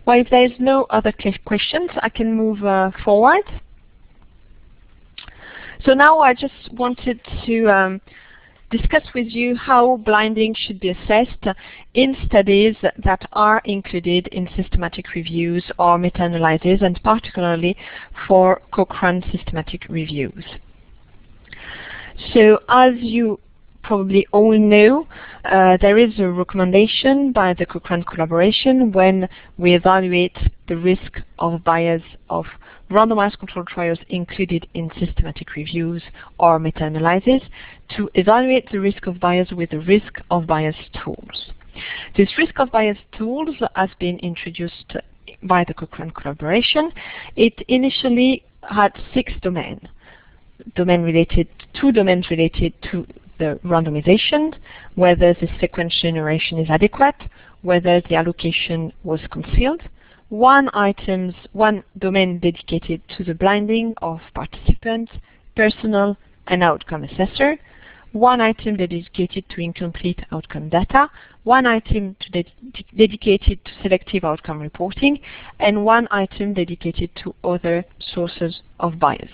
Well, if there is no other questions, I can move forward. So now I just wanted to discuss with you how blinding should be assessed in studies that are included in systematic reviews or meta-analyses, and particularly for Cochrane systematic reviews. So as you probably all know, there is a recommendation by the Cochrane collaboration when we evaluate the risk of bias of randomized controlled trials included in systematic reviews or meta-analyses to evaluate the risk of bias with the risk of bias tools. This risk of bias tools has been introduced by the Cochrane collaboration. It initially had 6 domains. Two domains related to the randomization, whether the sequence generation is adequate, whether the allocation was concealed, one domain dedicated to the blinding of participants, personnel, and outcome assessor, one item dedicated to incomplete outcome data, one item dedicated to selective outcome reporting, and one item dedicated to other sources of bias.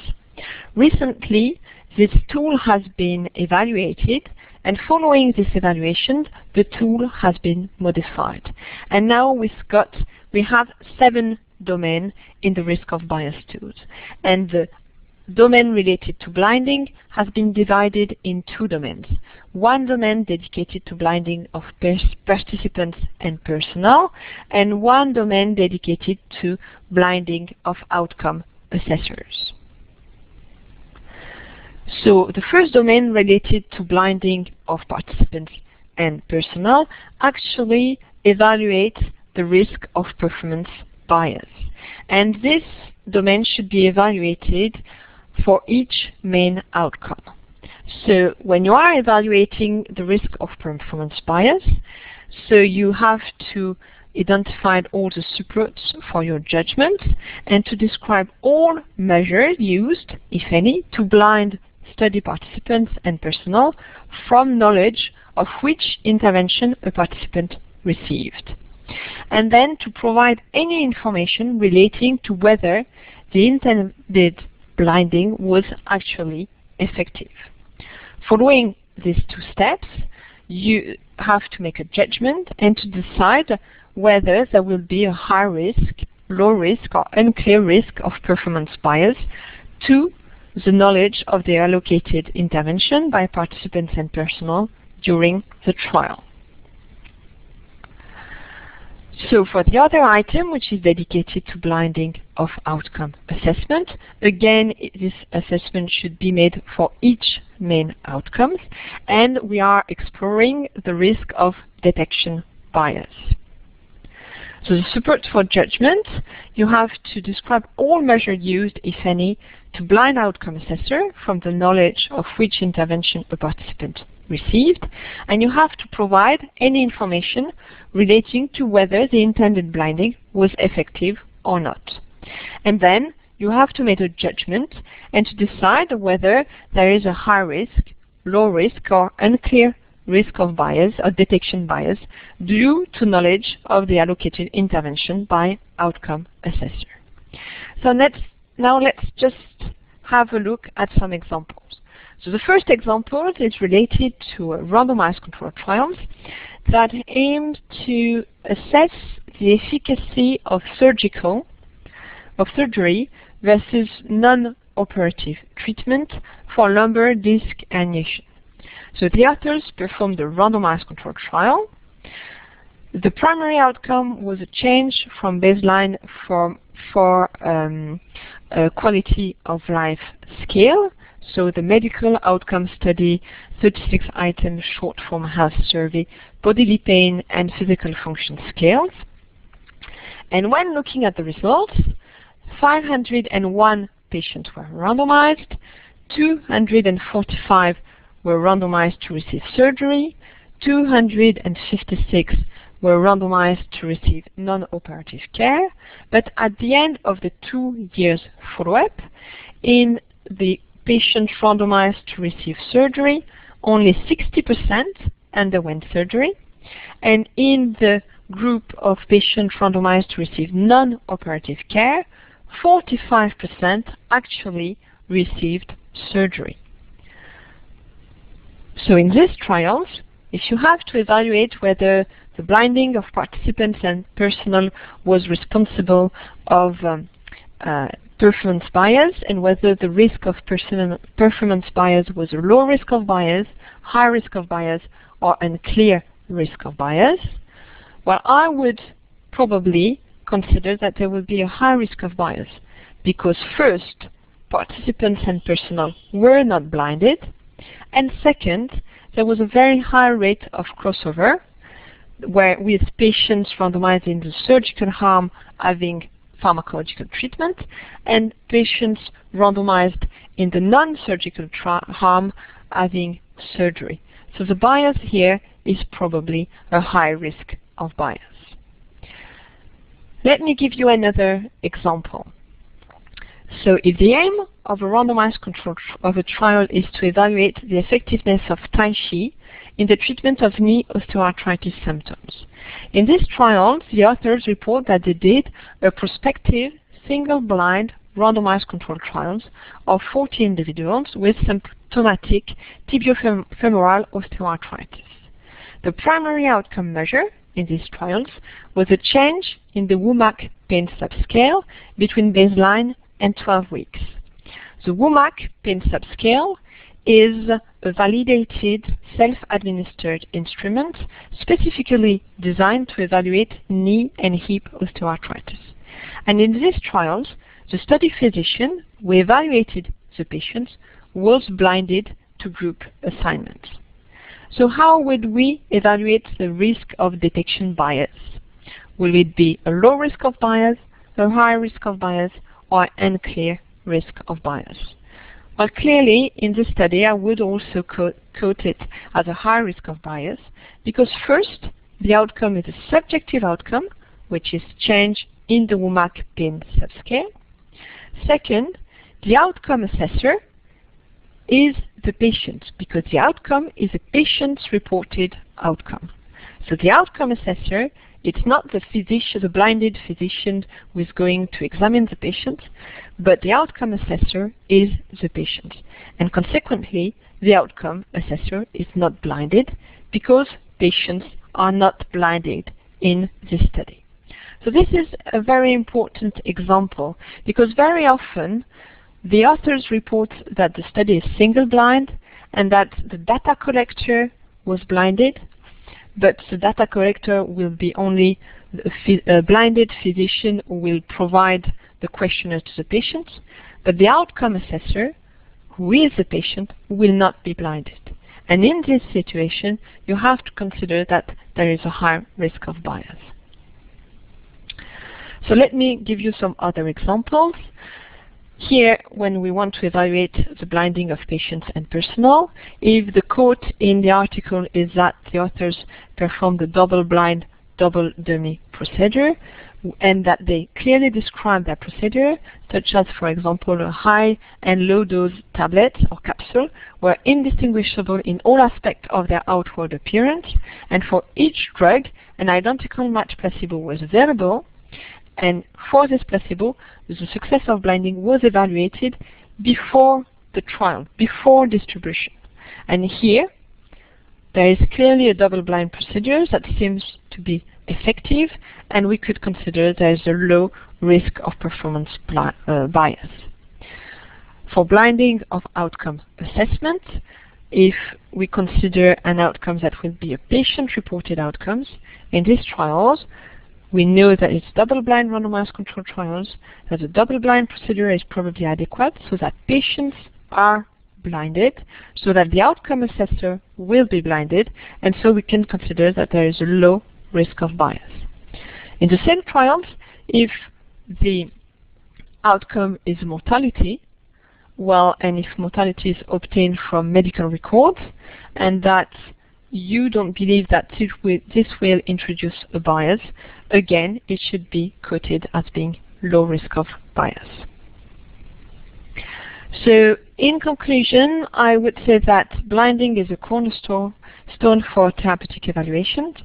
Recently, this tool has been evaluated, and following this evaluation, the tool has been modified. And now we have 7 domains in the risk of bias tools. And the domain related to blinding has been divided in 2 domains. One domain dedicated to blinding of participants and personnel, and one domain dedicated to blinding of outcome assessors. So the first domain related to blinding of participants and personnel actually evaluates the risk of performance bias. And this domain should be evaluated for each main outcome. So when you are evaluating the risk of performance bias, so you have to identify all the supports for your judgment and to describe all measures used, if any, to blind study participants and personnel from knowledge of which intervention a participant received. And then to provide any information relating to whether the intended blinding was actually effective. Following these 2 steps, you have to make a judgment and to decide whether there will be a high risk, low risk, or unclear risk of performance bias to the knowledge of the allocated intervention by participants and personnel during the trial. So for the other item, which is dedicated to blinding of outcome assessment, again, this assessment should be made for each main outcomes, and we are exploring the risk of detection bias. So the support for judgment, you have to describe all measures used, if any, to blind outcome assessor from the knowledge of which intervention a participant received, and you have to provide any information relating to whether the intended blinding was effective or not. And then you have to make a judgment and to decide whether there is a high risk, low risk, or unclear risk of bias or detection bias due to knowledge of the allocated intervention by outcome assessor. So now let's just have a look at some examples. So the first example is related to randomized controlled trials that aim to assess the efficacy of surgery versus non-operative treatment for lumbar disc herniation. So the authors performed a randomized controlled trial. The primary outcome was a change from baseline for a quality of life scale. So the medical outcome study, 36 items short form health survey, bodily pain and physical function scales. And when looking at the results, 501 patients were randomized, 245 were randomized to receive surgery, 256 were randomized to receive non-operative care, but at the end of the 2 years follow-up, in the patients randomized to receive surgery, only 60% underwent surgery, and in the group of patients randomized to receive non-operative care, 45% actually received surgery. So in these trials, if you have to evaluate whether the blinding of participants and personnel was responsible of performance bias, and whether the risk of performance bias was a low risk of bias, high risk of bias, or unclear risk of bias, well, I would probably consider that there would be a high risk of bias, because first, participants and personnel were not blinded, and second, there was a very high rate of crossover, where with patients randomized in the surgical arm having pharmacological treatment, and patients randomized in the non-surgical arm having surgery. So the bias here is probably a high risk of bias. Let me give you another example. So if the aim of a randomized control of a trial is to evaluate the effectiveness of Tai Chi in the treatment of knee osteoarthritis symptoms. In this trial, the authors report that they did a prospective, single-blind, randomized control trials of 40 individuals with symptomatic tibiofemoral osteoarthritis. The primary outcome measure in these trials was a change in the WOMAC pain subscale between baseline and 12 weeks. The WOMAC pain subscale is a validated self-administered instrument specifically designed to evaluate knee and hip osteoarthritis. And in these trials, the study physician who evaluated the patients was blinded to group assignments. So how would we evaluate the risk of detection bias? Will it be a low risk of bias, a high risk of bias, or unclear risk of bias? Well, clearly, in this study, I would also quote it as a high risk of bias, because first, the outcome is a subjective outcome, which is change in the WOMAC pain subscale. Second, the outcome assessor is the patient, because the outcome is a patient's reported outcome. So the outcome assessor, it's not the physician, the blinded physician who is going to examine the patient, but the outcome assessor is the patient. And consequently, the outcome assessor is not blinded, because patients are not blinded in this study. So this is a very important example, because very often the authors report that the study is single blind and that the data collector was blinded, but the data collector will be only a blinded physician who will provide the questionnaire to the patient, but the outcome assessor, who is the patient, will not be blinded. And in this situation, you have to consider that there is a high risk of bias. So let me give you some other examples. Here, when we want to evaluate the blinding of patients and personnel, if the quote in the article is that the authors performed the double-blind, double-dummy procedure, and that they clearly describe that procedure, such as, for example, a high and low dose tablet or capsule were indistinguishable in all aspects of their outward appearance, and for each drug, an identical match placebo was available, and for this placebo, the success of blinding was evaluated before the trial, before distribution. And here, there is clearly a double-blind procedure that seems to be effective, and we could consider there is a low risk of performance bias. For blinding of outcome assessment, if we consider an outcome that will be a patient-reported outcomes, in these trials, we know that it's double-blind randomized control trials, that the double-blind procedure is probably adequate so that patients are blinded, so that the outcome assessor will be blinded, and so we can consider that there is a low risk of bias. In the same trials, if the outcome is mortality, well, and if mortality is obtained from medical records, and that you don't believe that this will introduce a bias, again, it should be quoted as being low risk of bias. So In conclusion, I would say that blinding is a cornerstone for therapeutic evaluations,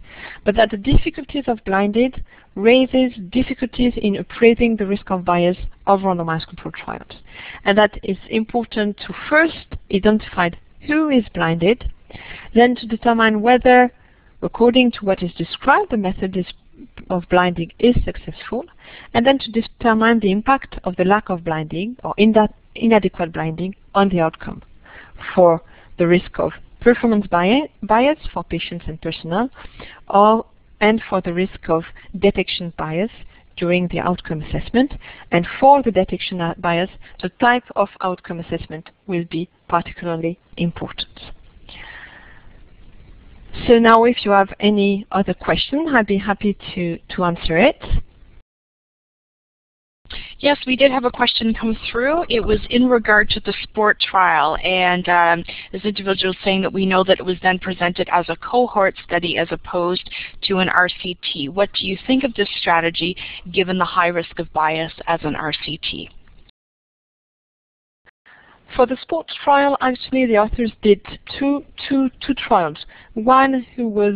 but that the difficulties of blinded raises difficulties in appraising the risk of bias of randomized controlled trials. And that it's important to first identify who is blinded, then to determine whether, according to what is described, the method of blinding is successful, and then to determine the impact of the lack of blinding or inadequate blinding on the outcome for the risk of performance bias for patients and personnel, and for the risk of detection bias during the outcome assessment. And for the detection bias, the type of outcome assessment will be particularly important. So now if you have any other question, I'd be happy to answer it. Yes, we did have a question come through. It was in regard to the SPORT trial, and this individual is saying that we know that it was then presented as a cohort study as opposed to an RCT. What do you think of this strategy given the high risk of bias as an RCT? For the sports trial, actually the authors did two trials. One who was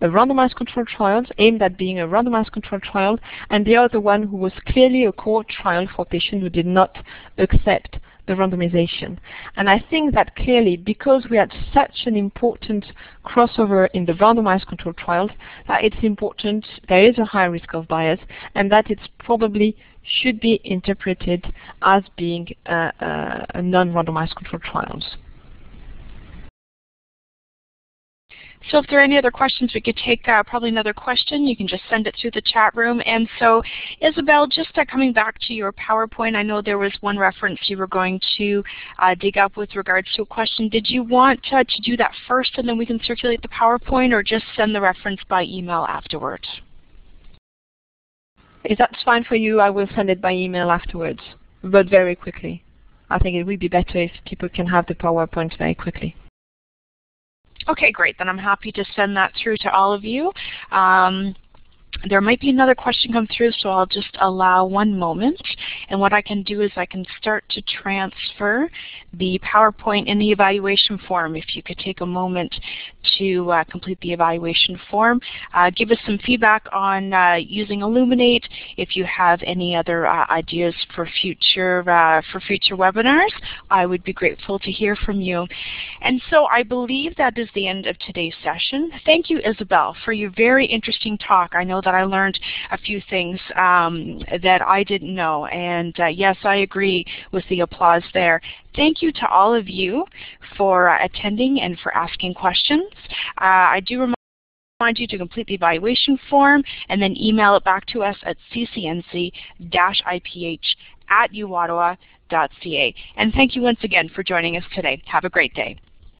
a randomized controlled trial, aimed at being a randomized controlled trial, and the other one who was clearly a cohort trial for patients who did not accept the randomization. And I think that clearly, because we had such an important crossover in the randomized controlled trials, that it's important, there is a high risk of bias, and that it's probably should be interpreted as being a non-randomized controlled trials. So if there are any other questions, we could take probably another question. You can just send it through the chat room. And so, Isabelle, just coming back to your PowerPoint, I know there was one reference you were going to dig up with regards to a question. Did you want to do that first and then we can circulate the PowerPoint, or just send the reference by email afterwards? If that's fine for you, I will send it by email afterwards, but very quickly. I think it would be better if people can have the PowerPoint very quickly. Okay, great. Then I'm happy to send that through to all of you. There might be another question come through, so I'll just allow one moment. And what I can do is I can start to transfer the PowerPoint in the evaluation form. If you could take a moment to complete the evaluation form. Give us some feedback on using Illuminate. If you have any other ideas for future webinars, I would be grateful to hear from you. And so I believe that is the end of today's session. Thank you, Isabelle, for your very interesting talk. I know that I learned a few things that I didn't know, and yes, I agree with the applause there. Thank you to all of you for attending and for asking questions. I do remind you to complete the evaluation form and then email it back to us at ccnc-iph@uottawa.ca. And thank you once again for joining us today. Have a great day.